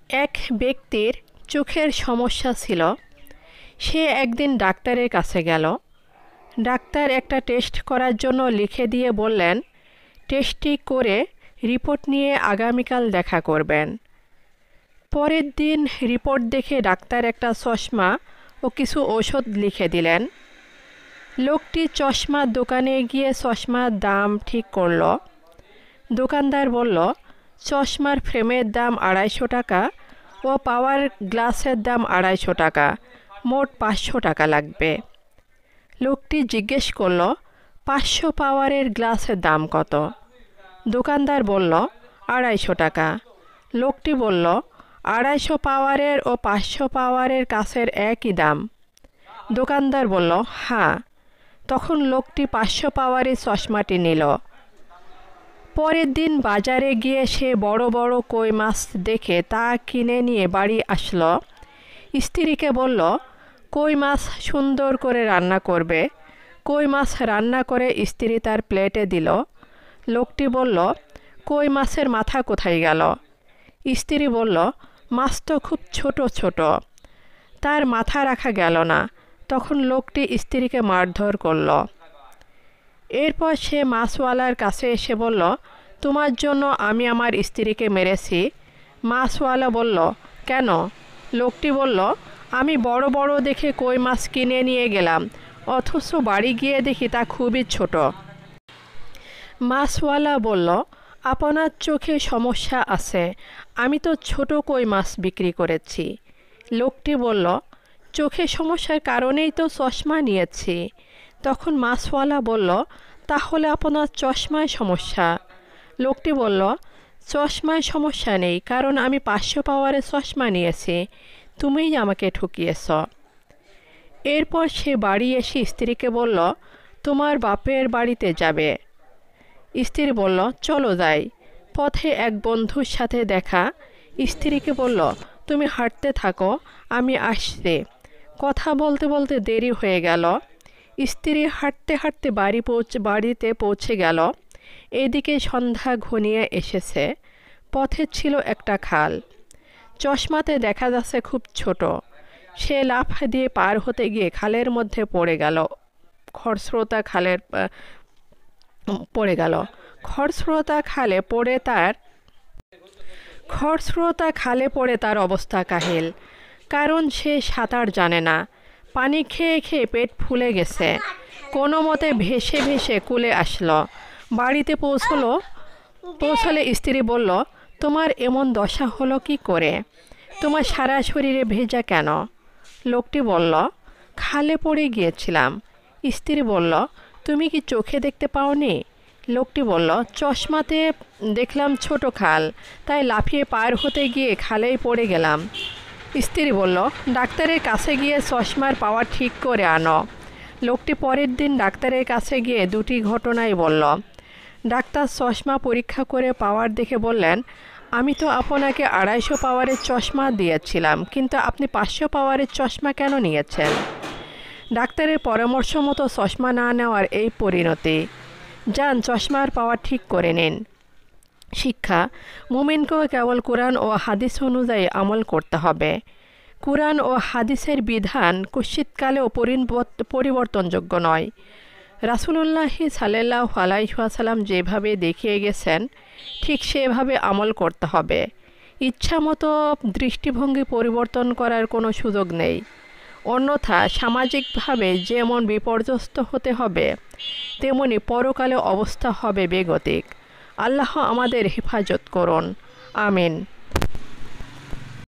এক ব্যক্তির চোখের সমস্যা ছিল। সে একদিন ডাক্তারের কাছে গেল। ডাক্তার একটা টেস্ট করার জন্য লিখে দিয়ে বললেন, টেস্টটি করে রিপোর্ট নিয়ে আগামীকাল দেখা করবেন। পরের দিন রিপোর্ট দেখে ডাক্তার একটা চশমা ও কিছু ঔষধ লিখে দিলেন। লোকটি চশমার দোকানে গিয়ে চশমার দাম ঠিক করল। দোকানদার বলল, চশমার ফ্রেমের দাম 250 টাকা ও পাওয়ার গ্লাসের দাম 250 টাকা, মোট 500 টাকা লাগবে। লোকটি জিজ্ঞেস করল, 500 পাওয়ারের গ্লাসের দাম কত? দোকানদার বলল, 250 টাকা। লোকটি বলল, 250 পাওয়ারের ও 500 পাওয়ারের কাছের একই দাম? দোকানদার বলল, হ্যাঁ। তখন লোকটি 500 পাওয়ারের চশমাটি নিল। পরের দিন বাজারে গিয়ে সে বড় বড় কই মাছ দেখে তা কিনে নিয়ে বাড়ি আসলো। স্ত্রীকে বলল, কই মাছ সুন্দর করে রান্না করবে। কই মাছ রান্না করে স্ত্রী তার প্লেটে দিল। লোকটি বলল, কই মাছের মাথা কোথায় গেল? স্ত্রী বলল, মাছ তো খুব ছোট ছোট, তার মাথা রাখা গেল না। তখন লোকটি স্ত্রীকে মারধর করল। এরপর সে মাছওয়ালার কাছে এসে বলল, তোমার জন্য আমি আমার স্ত্রীকে মেরেছি। মাছওয়ালা বলল, কেন? লোকটি বলল, আমি বড় বড় দেখে কই মাছ কিনে নিয়ে গেলাম, অথচ বাড়ি গিয়ে দেখি তা খুবই ছোট। মাছওয়ালা বলল, আপনার চোখে সমস্যা আছে, আমি তো ছোট কই মাছ বিক্রি করেছি। লোকটি বলল, চোখে সমস্যার কারণেই তো চশমা নিয়েছি। তখন মাছওয়ালা বলল, তাহলে আপনার চশমায় সমস্যা। লোকটি বলল, চশমায় সমস্যা নেই, কারণ আমি 500 পাওয়ারের চশমা নিয়েছি, তুমিই আমাকে ঠকিয়েছ। এরপর সে বাড়ি এসে স্ত্রীকে বলল, তোমার বাপের বাড়িতে যাবে। স্ত্রী বলল, চলো যাই। পথে এক বন্ধুর সাথে দেখা। স্ত্রীকে বলল, তুমি হাঁটতে থাকো, আমি আসছি। কথা বলতে বলতে দেরি হয়ে গেল। স্ত্রী হাঁটতে হাঁটতে বাড়িতে পৌঁছে গেল। এদিকে সন্ধ্যা ঘনিয়ে এসেছে। পথে ছিল একটা খাল। চশমাতে দেখা যাচ্ছে খুব ছোট। সে লাফ দিয়ে পার হতে গিয়ে খালের মধ্যে পড়ে গেল। খরস্রোতা খালে পড়ে তার অবস্থা কাহিল, কারণ সে সাঁতার জানে না। পানি খেয়ে খেয়ে পেট ফুলে গেছে। কোনো মতে ভেসে ভেসে কুলে আসলো। বাড়িতে পৌঁছলে স্ত্রী বলল, তোমার এমন দশা হলো কি করে? তোমার সারা শরীরে ভেজা কেন? লোকটি বলল, খালে পড়ে গিয়েছিলাম। স্ত্রী বলল, তুমি কি চোখে দেখতে পাওনি? লোকটি বলল, চশমাতে দেখলাম ছোট খাল, তাই লাফিয়ে পার হতে গিয়ে খালেই পড়ে গেলাম। স্ত্রী বলল, ডাক্তারের কাছে গিয়ে চশমার পাওয়ার ঠিক করে আনো। লোকটি পরের দিন ডাক্তারের কাছে গিয়ে দুটি ঘটনাই বলল। ডাক্তার চশমা পরীক্ষা করে পাওয়ার দেখে বললেন, আমি তো আপনাকে 250 পাওয়ারের চশমা দিয়েছিলাম, কিন্তু আপনি 500 পাওয়ারের চশমা কেন নিয়েছেন? ডাক্তারের পরামর্শ মতো চশমা না নেওয়ার এই পরিণতি। যান, চশমার পাওয়ার ঠিক করে নিন। শিক্ষা: মুমিনকেও কেবল কোরআন ও হাদিস অনুযায়ী আমল করতে হবে। কোরআন ও হাদিসের বিধান কুৎসিতকালেও পরিবর্তনযোগ্য নয়। রাসূলুল্লাহ সাল্লাল্লাহু আলাইহি ওয়াসাল্লাম যেভাবে দেখিয়ে গেছেন ঠিক সেভাবে আমল করতে হবে। ইচ্ছামতো দৃষ্টিভঙ্গি পরিবর্তন করার কোনো সুযোগ নেই। অন্যথা সামাজিকভাবে যেমন বিপর্যস্ত হতে হবে, তেমনি পরকালে অবস্থা হবে বেগতিক। আল্লাহ আমাদের হেফাজত করুন। আমিন।